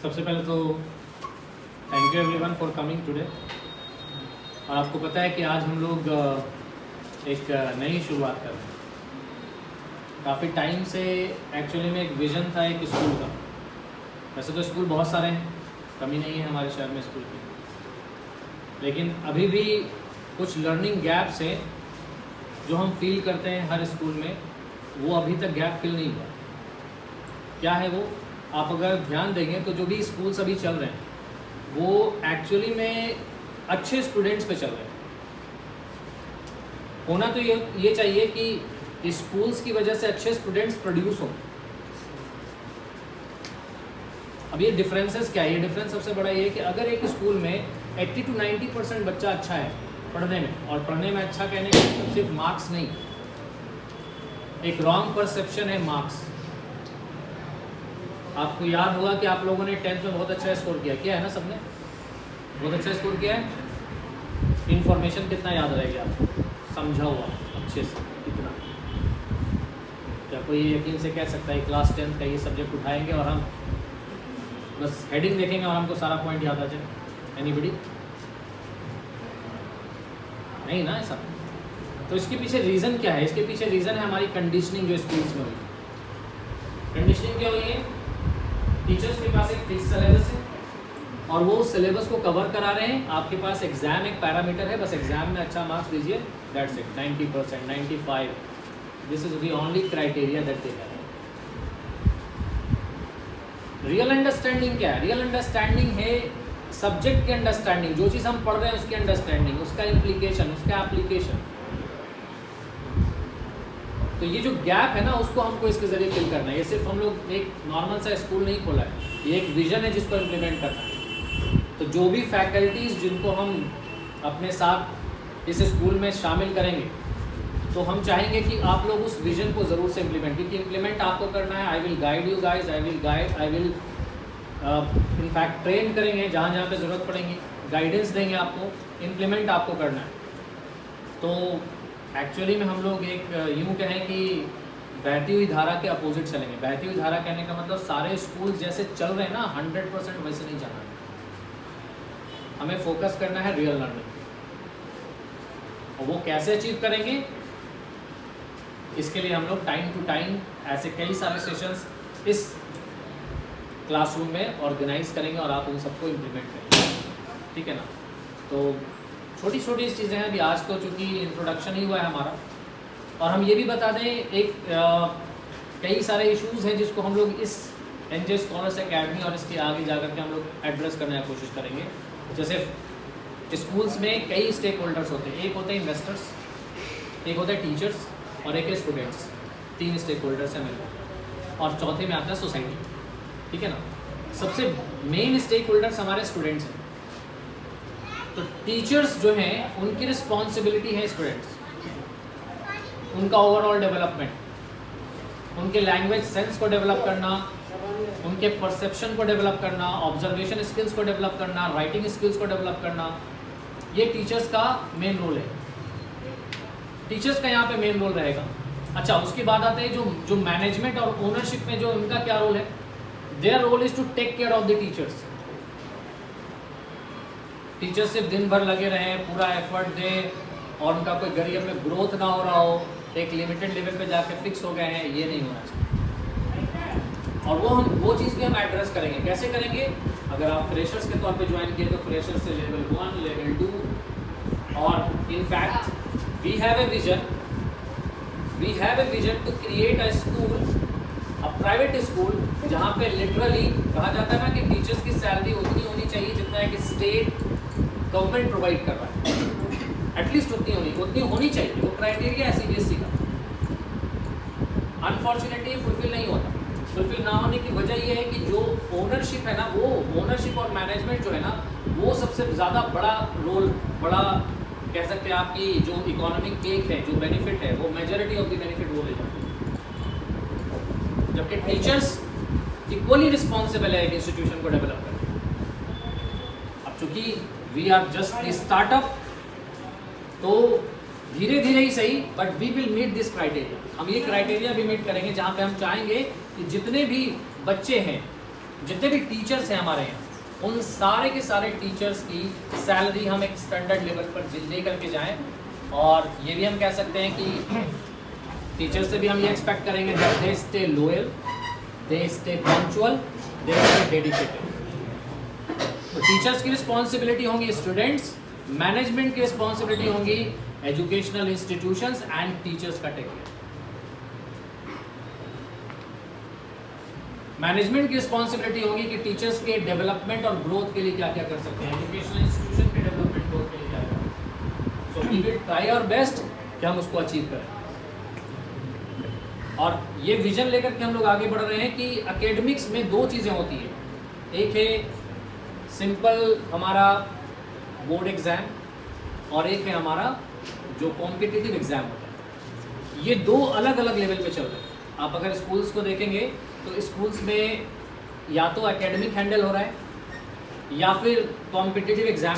सबसे पहले तो thank you everyone for coming today. और आपको पता है कि आज हम लोग एक नई शुरुआत कर रहे हैं। काफ़ी टाइम से एक्चुअली में एक विज़न था एक स्कूल का। वैसे तो स्कूल बहुत सारे हैं, कमी नहीं है हमारे शहर में स्कूल की, लेकिन अभी भी कुछ लर्निंग गैप्स हैं जो हम फील करते हैं हर स्कूल में, वो अभी तक गैप फिल नहीं हुआ। क्या है वो? आप अगर ध्यान देंगे तो जो भी स्कूल्स अभी चल रहे हैं वो एक्चुअली में अच्छे स्टूडेंट्स पे चल रहे हैं। होना तो ये चाहिए कि स्कूल्स की वजह से अच्छे स्टूडेंट्स प्रोड्यूस हों। अब ये डिफरेंसेस क्या है? ये डिफरेंस सबसे बड़ा ये है कि अगर एक स्कूल में 80 to 90% बच्चा अच्छा है पढ़ने में, और पढ़ने में अच्छा कहने का मतलब सिर्फ मार्क्स नहीं, एक रॉन्ग परसेप्शन है मार्क्स। आपको याद होगा कि आप लोगों ने 10th में बहुत अच्छा स्कोर किया है ना? सबने बहुत अच्छा स्कोर किया है। इन्फॉर्मेशन कितना याद रहेगा आपको? समझा हुआ अच्छे से कितना? क्या कोई यकीन से कह सकता है क्लास 10th का ये सब्जेक्ट उठाएंगे और हम बस हेडिंग देखेंगे और हमको सारा पॉइंट याद आ जाए? एनीबडी? नहीं ना ऐसा। तो इसके पीछे रीज़न क्या है? इसके पीछे रीज़न है हमारी कंडीशनिंग जो स्कूल्स में हुई। कंडीशनिंग क्या हुई है? टीचर्स के पास एक फिक्स सिलेबस है और वो उस सिलेबस को कवर करा रहे हैं। आपके पास एग्जाम एक पैरामीटर है, बस एग्जाम में अच्छा मार्क्स दीजिए, that's it. 90%, 95, this is the only criteria that they have. Real understanding क्या है? रियल अंडरस्टैंडिंग है सब्जेक्ट की अंडरस्टैंडिंग, जो चीज़ हम पढ़ रहे हैं उसकी अंडरस्टैंडिंग, उसका इम्प्लीकेशन, उसका एप्लीकेशन। तो ये जो गैप है ना, उसको हमको इसके ज़रिए फिल करना है। ये सिर्फ हम लोग एक नॉर्मल सा स्कूल नहीं खोला है, ये एक विजन है जिसको इम्प्लीमेंट करना है। तो जो भी फैकल्टीज़ जिनको हम अपने साथ इस स्कूल में शामिल करेंगे, तो हम चाहेंगे कि आप लोग उस विजन को ज़रूर से इम्प्लीमेंट, क्योंकि इम्प्लीमेंट आपको करना है। I will guide you guys, I will in fact train करेंगे जहाँ जहाँ पे ज़रूरत पड़ेगी, गाइडेंस देंगे आपको, इम्प्लीमेंट आपको करना है। तो एक्चुअली में हम लोग एक यूँ कहें कि बहती हुई धारा के अपोजिट चलेंगे। बहती हुई धारा कहने का मतलब सारे स्कूल जैसे चल रहे हैं ना 100% वैसे नहीं जाना है। हमें फोकस करना है रियल लर्निंग, और वो कैसे अचीव करेंगे, इसके लिए हम लोग टाइम टू टाइम ऐसे कई सारे सेशंस इस क्लासरूम में ऑर्गेनाइज करेंगे और आप उन सबको इम्प्लीमेंट करेंगे, ठीक है ना? तो छोटी छोटी चीज़ें हैं। अभी आज तो चूँकि इंट्रोडक्शन ही हुआ है हमारा, और हम ये भी बता दें कई सारे इश्यूज़ हैं जिसको हम लोग इस एनजे स्कॉलर्स एकेडमी और इसके आगे जाकर के हम लोग एड्रेस करने की कोशिश करेंगे। जैसे स्कूल्स में कई स्टेक होल्डर्स होते हैं, एक होते हैं इन्वेस्टर्स, एक होते हैं टीचर्स, और एक है स्टूडेंट्स। 3 स्टेक होल्डर्स हैं मेरे को, और चौथे में आता है सोसाइटी, ठीक है ना? सबसे मेन स्टेक होल्डर्स हमारे स्टूडेंट्स हैं। तो टीचर्स जो हैं उनकी रिस्पॉन्सिबिलिटी है स्टूडेंट्स, उनका ओवरऑल डेवलपमेंट, उनके लैंग्वेज सेंस को डेवलप करना, उनके परसेप्शन को डेवलप करना, ऑब्जर्वेशन स्किल्स को डेवलप करना, राइटिंग स्किल्स को डेवलप करना, ये टीचर्स का मेन रोल है। टीचर्स का यहाँ पे मेन रोल रहेगा। अच्छा, उसके बाद आते हैं जो मैनेजमेंट और ओनरशिप में जो उनका क्या रोल है। Their role is to take care of the teachers. Teachers सिर्फ दिन भर लगे रहें, पूरा एफर्ट दें, और उनका कोई करियर में ग्रोथ ना हो रहा हो, एक लिमिटेड लेवल पे जाके फिक्स हो गए हैं, ये नहीं होना चाहिए। और वो चीज़ भी हम एड्रेस करेंगे। कैसे करेंगे? अगर आप फ्रेशर्स के तौर पे ज्वाइन किए तो फ्रेशर्स से लेवल 1, लेवल 2, और in fact we have a vision to create a school, a private school, जहाँ पे लिटरली कहा जाता है ना कि टीचर्स की सैलरी उतनी होनी चाहिए जितना एक स्टेट गवर्नमेंट प्रोवाइड कर रहा है। एटलीस्ट उतनी होनी चाहिए। वो क्राइटेरिया है सीबीएसई का। अनफॉर्चुनेटली फुलफिल नहीं होता। फुलफिल ना होने की वजह ये है कि जो ओनरशिप है ना, वो ओनरशिप और मैनेजमेंट जो है ना, वो सबसे ज़्यादा बड़ा रोल, बड़ा कह सकते हैं आपकी जो इकोनॉमिक केक है, जो बेनिफिट है, वो मेजॉरिटी ऑफ द बेनिफिट वो ले जाते हैं। जबकि टीचर्स इक्वली रिस्पॉन्सिबल है एक इंस्टीट्यूशन को डेवलप करने। अब चूँकि वी आर जस्ट स्टार्टअप, तो धीरे धीरे ही सही, but we will meet this criteria. हम ये क्राइटेरिया भी मीट करेंगे जहाँ पे हम चाहेंगे कि जितने भी बच्चे हैं जितने भी टीचर्स हैं हमारे यहाँ, उन सारे के सारे टीचर्स की सैलरी हम एक स्टैंडर्ड लेवल पर ले करके जाएं। और ये भी हम कह सकते हैं कि टीचर्स से भी हम ये एक्सपेक्ट करेंगे that they stay loyal, they stay punctual, they stay dedicated. तो टीचर्स की रिस्पॉन्सिबिलिटी होंगी स्टूडेंट्स, मैनेजमेंट की रिस्पॉन्सिबिलिटी होंगी एजुकेशनल इंस्टीट्यूशंस एंड टीचर्स का टेक केयर। मैनेजमेंट की रिस्पॉन्सिबिलिटी होगी कि टीचर्स के डेवलपमेंट और ग्रोथ के लिए क्या क्या कर सकते हैं, एजुकेशनल इंस्टीट्यूशन के डेवलपमेंट ग्रोथ के लिए क्या क्या। So we will try our best कि हम उसको अचीव करें। और ये विजन लेकर के हम लोग आगे बढ़ रहे हैं कि एकेडमिक्स में दो चीज़ें होती हैं, एक है सिंपल हमारा बोर्ड एग्ज़ाम और एक है हमारा जो कॉम्पिटिटिव एग्ज़ाम होता है। ये दो अलग अलग लेवल पे चल रहे हैं। आप अगर स्कूल्स को देखेंगे तो स्कूल्स में या तो एकेडमिक हैंडल हो रहा है या फिर कॉम्पिटिटिव एग्ज़ाम